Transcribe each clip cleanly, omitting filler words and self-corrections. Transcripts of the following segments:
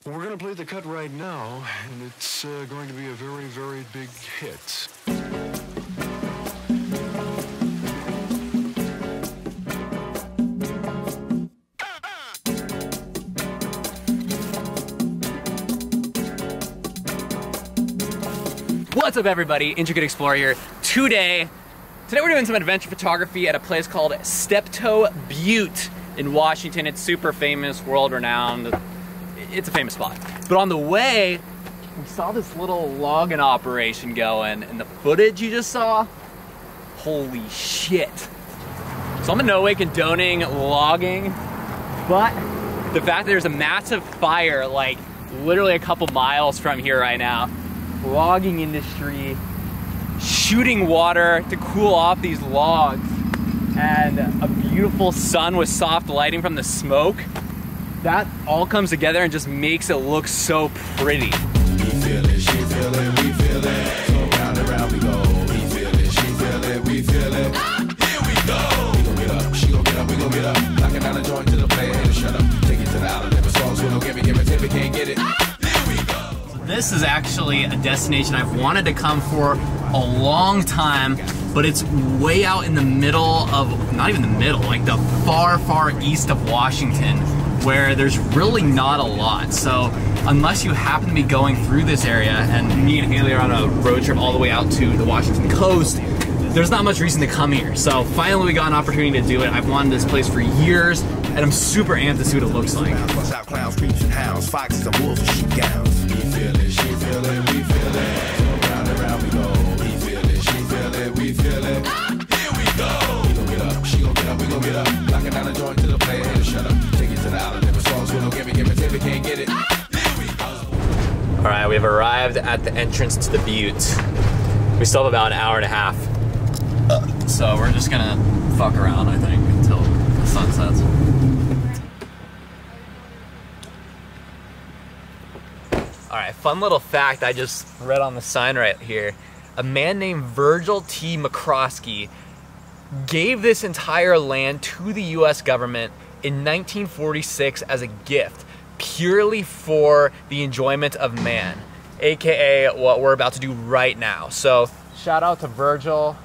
We're going to play the cut right now, and it's going to be a very, very big hit. What's up, everybody? Intricate Explorer here. Today we're doing some adventure photography at a place called Steptoe Butte in Washington. It's super famous, world-renowned. It's a famous spot. But on the way, we saw this little logging operation going, and the footage you just saw, holy shit. So I'm in no way condoning logging, but the fact that there's a massive fire like literally a couple miles from here right now, logging industry shooting water to cool off these logs, and a beautiful sun with soft lighting from the smoke, that all comes together and just makes it look so pretty. We feel it, she feel it, we feel it. So round and round we go. We feel it, she feel it, we feel it. Here we go. We gon' get up, she gon' get up, we gon' get up. Knocking down the joint to the player and shut up. Take it to the outlet, never songs, so don't give it, tip it, can't get it. Here we go. So this is actually a destination I've wanted to come for a long time, but it's way out in the middle of, not even the middle, like the far, far east of Washington, where there's really not a lot. So unless you happen to be going through this area, and me and Haley are on a road trip all the way out to the Washington coast, there's not much reason to come here. So finally we got an opportunity to do it. I've wanted this place for years, and I'm super amped to see what it looks like. Bust out clowns, creeps and hounds, foxes and wolves and sheepgowns. We feel it, she feel it, we feel it. So round and round we go. We feel it, she feel it, we feel it. Here we go. We gon' get up, she gon' get up, we gon' get up. Knocking down the joint to the player and shut up. Take it to the outlet, never songs, so don't give it, tip it, can't get it. Here we go. All right, we've arrived at the entrance to the Butte. We still have about an hour and a half. So we're just gonna fuck around, I think, until the sun sets. All right, fun little fact I just read on the sign right here. A man named Virgil T. McCroskey gave this entire land to the US government in 1946 as a gift, purely for the enjoyment of man, AKA what we're about to do right now. So shout out to Virgil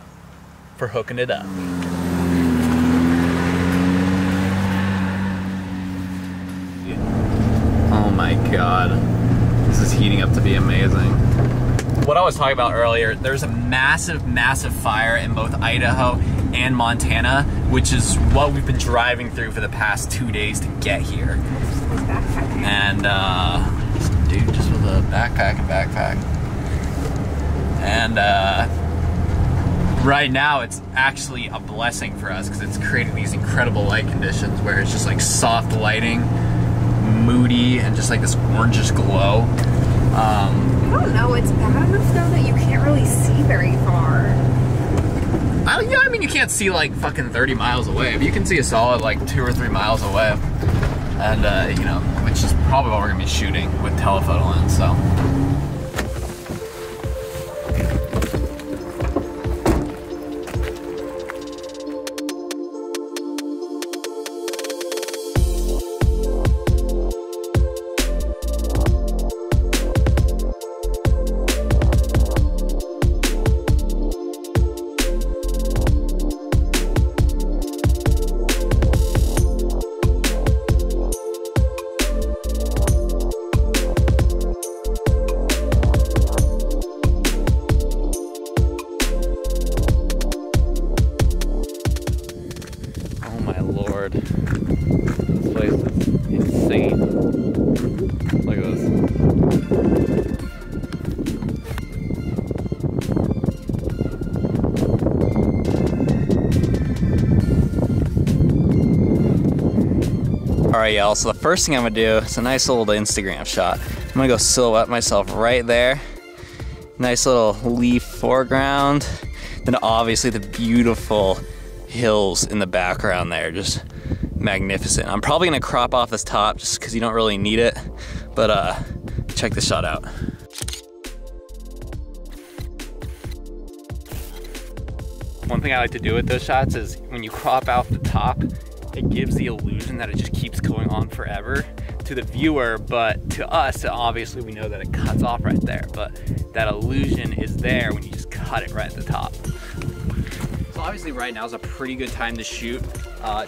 for hooking it up. Oh my God, this is heating up to be amazing. What I was talking about earlier, there's a massive, massive fire in both Idaho and Montana, which is what we've been driving through for the past 2 days to get here. And some dude just with a backpack. And right now it's actually a blessing for us because it's creating these incredible light conditions where it's just like soft lighting, moody, and just like this orangish glow. I don't know, it's bad enough though that you can't really see very far. Yeah, I mean, you can't see like fucking 30 miles away, but you can see a solid like 2 or 3 miles away. And you know, which is probably what we're gonna be shooting with telephoto lens, so. This place is insane. Look at this. Alright, y'all, so the first thing I'm gonna do is a nice little Instagram shot. I'm gonna go silhouette myself right there. Nice little leaf foreground. Then obviously the beautiful hills in the background there, just magnificent. I'm probably gonna crop off this top just because you don't really need it, but check this shot out. One thing I like to do with those shots is when you crop out the top, it gives the illusion that it just keeps going on forever. to the viewer, but to us, obviously we know that it cuts off right there, but that illusion is there when you just cut it right at the top. So obviously right now is a pretty good time to shoot,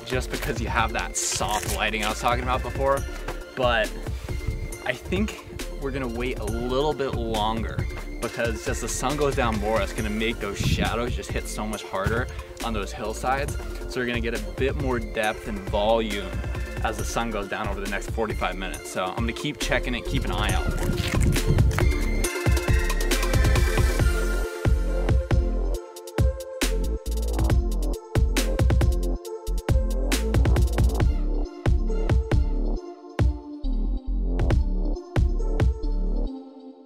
just because you have that soft lighting I was talking about before, but I think we're gonna wait a little bit longer because as the sun goes down more, it's gonna make those shadows just hit so much harder on those hillsides. So you're gonna get a bit more depth and volume as the sun goes down over the next 45 minutes. So I'm gonna keep checking it, keep an eye out for it.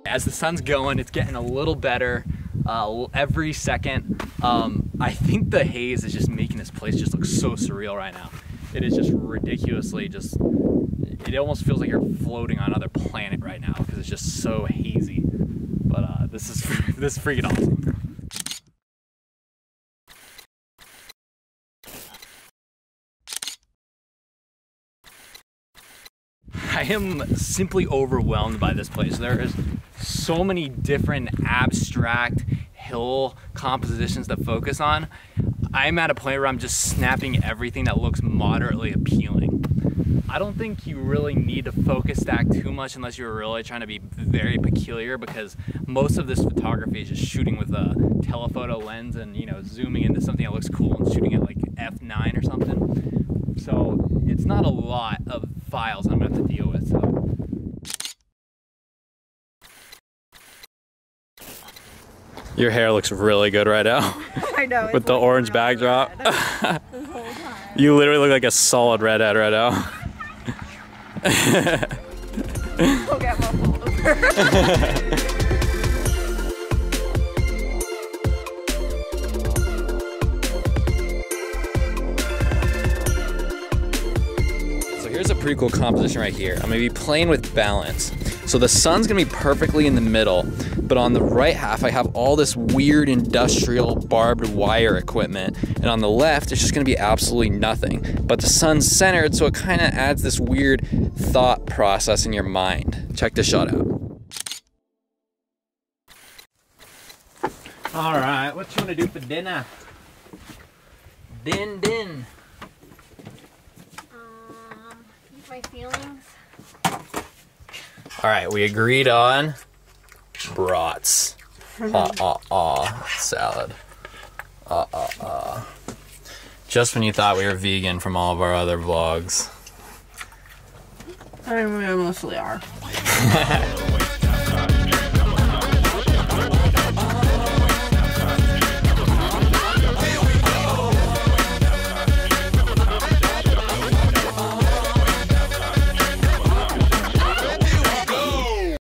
As the sun's going, it's getting a little better every second. I think the haze is just making this place just look so surreal right now. It is just ridiculously it almost feels like you're floating on another planet right now because it's just so hazy. But this is freaking awesome. I am simply overwhelmed by this place. There is so many different abstract hill compositions to focus on. I'm at a point where I'm just snapping everything that looks moderately appealing. I don't think you really need to focus stack too much unless you're really trying to be very peculiar, because most of this photography is just shooting with a telephoto lens and, you know, zooming into something that looks cool and shooting at like f9 or something. So it's not a lot of files I'm gonna have to deal with. So. Your hair looks really good right now. I know. With the orange backdrop. You literally look like a solid redhead right now. Go get my folder. Here's a pretty cool composition right here. I'm gonna be playing with balance. So the sun's gonna be perfectly in the middle, but on the right half, I have all this weird industrial barbed wire equipment, and on the left, it's just gonna be absolutely nothing. But the sun's centered, so it kind of adds this weird thought process in your mind. Check this shot out. All right, what you wanna do for dinner? Din. My feelings. All right, we agreed on brats. Salad. Just when you thought we were vegan from all of our other vlogs. I mean, we mostly are.